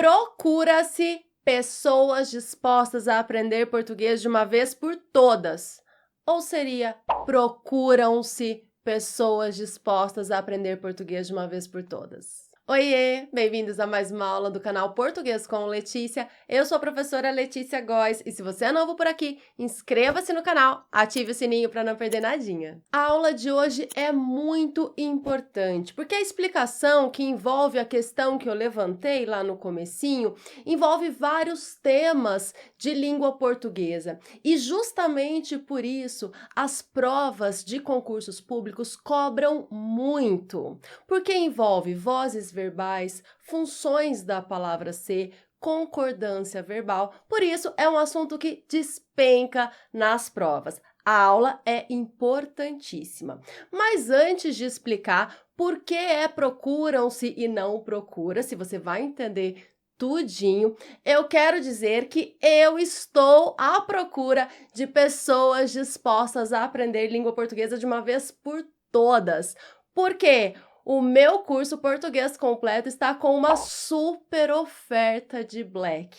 Procura-se pessoas dispostas a aprender português de uma vez por todas. Ou seria procuram-se pessoas dispostas a aprender português de uma vez por todas. Oiê! Bem-vindos a mais uma aula do canal Português com Letícia. Eu sou a professora Letícia Góes e se você é novo por aqui, inscreva-se no canal, ative o sininho para não perder nadinha. A aula de hoje é muito importante, porque a explicação que envolve a questão que eu levantei lá no comecinho envolve vários temas de língua portuguesa e justamente por isso as provas de concursos públicos cobram muito, porque envolve vozes verbais, funções da palavra ser, concordância verbal, por isso é um assunto que despenca nas provas. A aula é importantíssima. Mas antes de explicar por que procuram-se e não procura, se você vai entender tudinho, eu quero dizer que eu estou à procura de pessoas dispostas a aprender língua portuguesa de uma vez por todas. Por quê? O meu curso Português Completo está com uma super oferta de Black.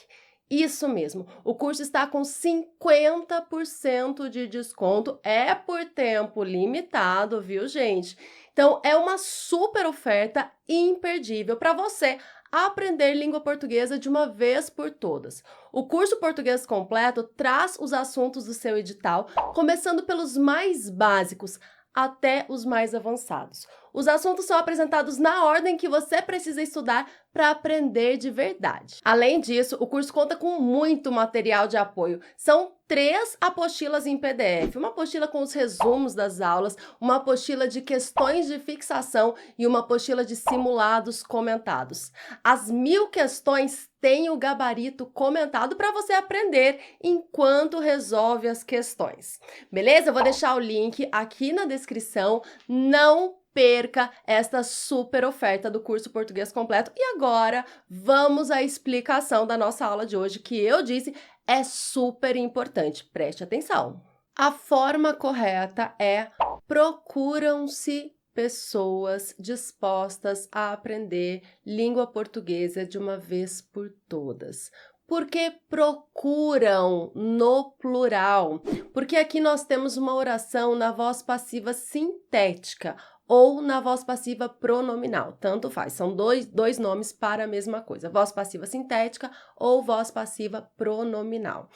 Isso mesmo, o curso está com 50% de desconto, é por tempo limitado, viu, gente? Então, é uma super oferta imperdível para você aprender língua portuguesa de uma vez por todas. O curso Português Completo traz os assuntos do seu edital, começando pelos mais básicos até os mais avançados. Os assuntos são apresentados na ordem que você precisa estudar para aprender de verdade. Além disso, o curso conta com muito material de apoio. São 3 apostilas em PDF, uma apostila com os resumos das aulas, uma apostila de questões de fixação e uma apostila de simulados comentados. As 1000 questões têm o gabarito comentado para você aprender enquanto resolve as questões. Beleza? Eu vou deixar o link aqui na descrição. Não perca esta super oferta do curso Português Completo. E agora, vamos à explicação da nossa aula de hoje, que eu disse é super importante. Preste atenção. A forma correta é procuram-se pessoas dispostas a aprender língua portuguesa de uma vez por todas. Por que procuram no plural? Porque aqui nós temos uma oração na voz passiva sintética ou na voz passiva pronominal, tanto faz, são dois nomes para a mesma coisa, voz passiva sintética ou voz passiva pronominal.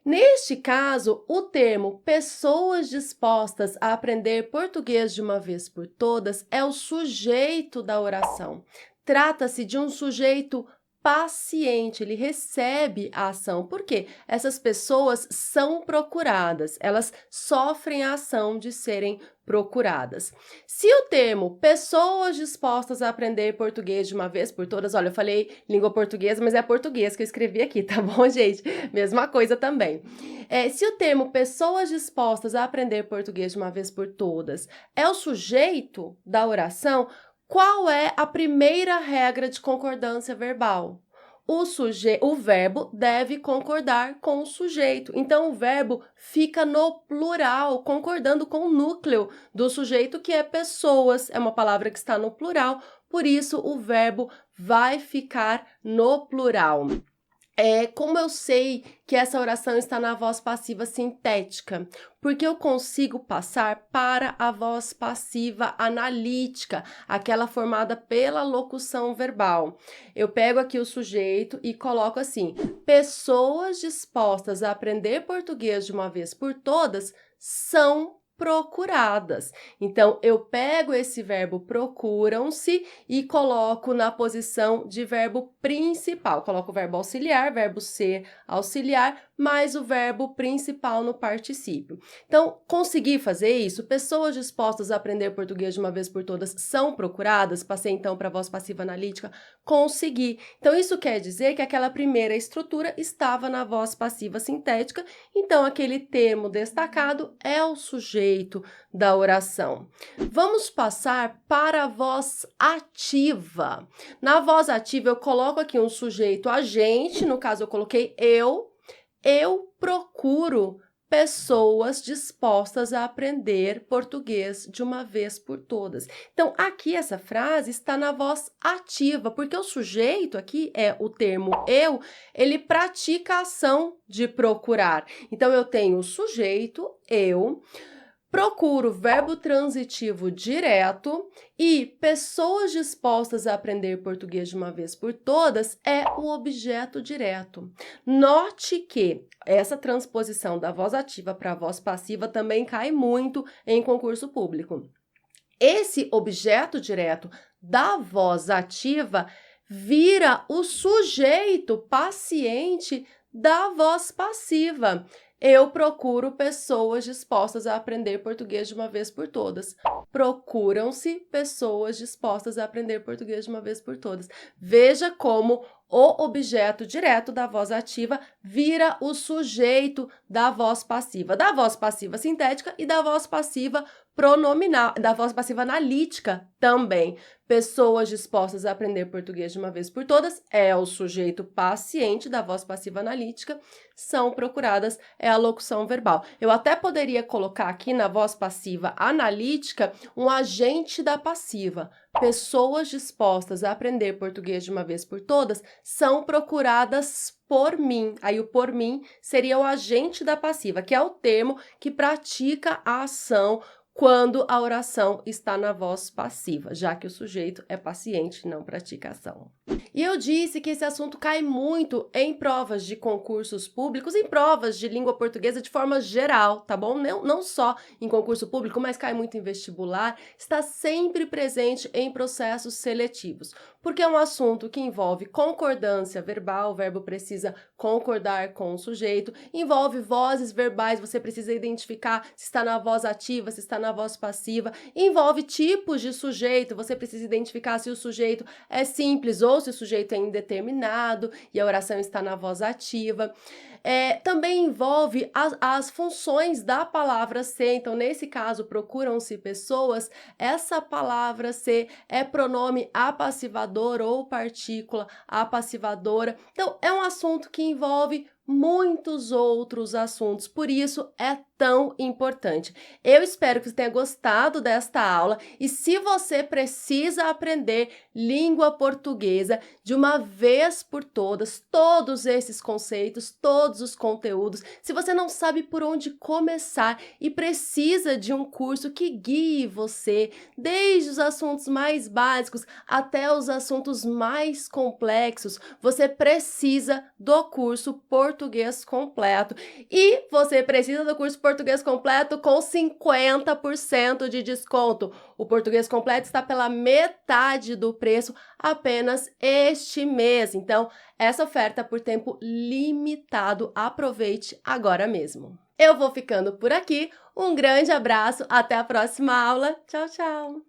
Neste caso, o termo pessoas dispostas a aprender português de uma vez por todas é o sujeito da oração. Trata-se de um sujeito paciente, ele recebe a ação. Por quê? Essas pessoas são procuradas, elas sofrem a ação de serem procuradas. Se o termo pessoas dispostas a aprender português de uma vez por todas, olha, eu falei língua portuguesa, mas é português que eu escrevi aqui, tá bom, gente? Mesma coisa também. Se o termo pessoas dispostas a aprender português de uma vez por todas é o sujeito da oração, qual é a primeira regra de concordância verbal? O verbo deve concordar com o sujeito. Então, o verbo fica no plural, concordando com o núcleo do sujeito, que é pessoas. É uma palavra que está no plural, por isso o verbo vai ficar no plural. Como eu sei que essa oração está na voz passiva sintética? Porque eu consigo passar para a voz passiva analítica, aquela formada pela locução verbal. Eu pego aqui o sujeito e coloco assim: pessoas dispostas a aprender português de uma vez por todas são procuradas. Então, eu pego esse verbo procuram-se e coloco na posição de verbo principal. Coloco o verbo auxiliar, verbo ser auxiliar, mais o verbo principal no particípio. Então, consegui fazer isso? Pessoas dispostas a aprender português de uma vez por todas são procuradas? Passei, então, para a voz passiva analítica. Consegui. Então, isso quer dizer que aquela primeira estrutura estava na voz passiva sintética, então, aquele termo destacado é o sujeito da oração. Vamos passar para a voz ativa. Na voz ativa, eu coloco aqui um sujeito agente, no caso, eu coloquei eu procuro pessoas dispostas a aprender português de uma vez por todas. Então, aqui essa frase está na voz ativa, porque o sujeito aqui é o termo eu, ele pratica a ação de procurar. Então, eu tenho o sujeito, eu, procuro verbo transitivo direto e pessoas dispostas a aprender português de uma vez por todas é o objeto direto. Note que essa transposição da voz ativa para a voz passiva também cai muito em concurso público. Esse objeto direto da voz ativa vira o sujeito paciente da voz passiva. Eu procuro pessoas dispostas a aprender português de uma vez por todas. Procuram-se pessoas dispostas a aprender português de uma vez por todas. Veja como o objeto direto da voz ativa vira o sujeito da voz passiva sintética e da voz passiva pronominal, da voz passiva analítica também. Pessoas dispostas a aprender português de uma vez por todas é o sujeito paciente da voz passiva analítica, são procuradas é a locução verbal. Eu até poderia colocar aqui na voz passiva analítica um agente da passiva. Pessoas dispostas a aprender português de uma vez por todas são procuradas por mim. Aí o por mim seria o agente da passiva, que é o termo que pratica a ação quando a oração está na voz passiva, já que o sujeito é paciente, não pratica ação. E eu disse que esse assunto cai muito em provas de concursos públicos, em provas de língua portuguesa de forma geral, tá bom? Não só em concurso público, mas cai muito em vestibular, está sempre presente em processos seletivos, porque é um assunto que envolve concordância verbal, o verbo precisa concordar com o sujeito, envolve vozes verbais, você precisa identificar se está na voz ativa, se está na voz passiva, envolve tipos de sujeito, você precisa identificar se o sujeito é simples ou se o sujeito é indeterminado e a oração está na voz ativa. Também envolve as funções da palavra ser, então nesse caso procuram-se pessoas, essa palavra ser é pronome apassivador ou partícula apassivadora, então é um assunto que envolve muitos outros assuntos, por isso é tão importante. Eu espero que você tenha gostado desta aula e se você precisa aprender língua portuguesa de uma vez por todas, todos esses conceitos, todos os conteúdos, se você não sabe por onde começar e precisa de um curso que guie você, desde os assuntos mais básicos até os assuntos mais complexos, você precisa do curso Português Completo. E você precisa do curso Português Completo com 50% de desconto. O Português Completo está pela metade do preço apenas este mês. Então, essa oferta por tempo limitado, aproveite agora mesmo. Eu vou ficando por aqui. Um grande abraço, até a próxima aula. Tchau, tchau!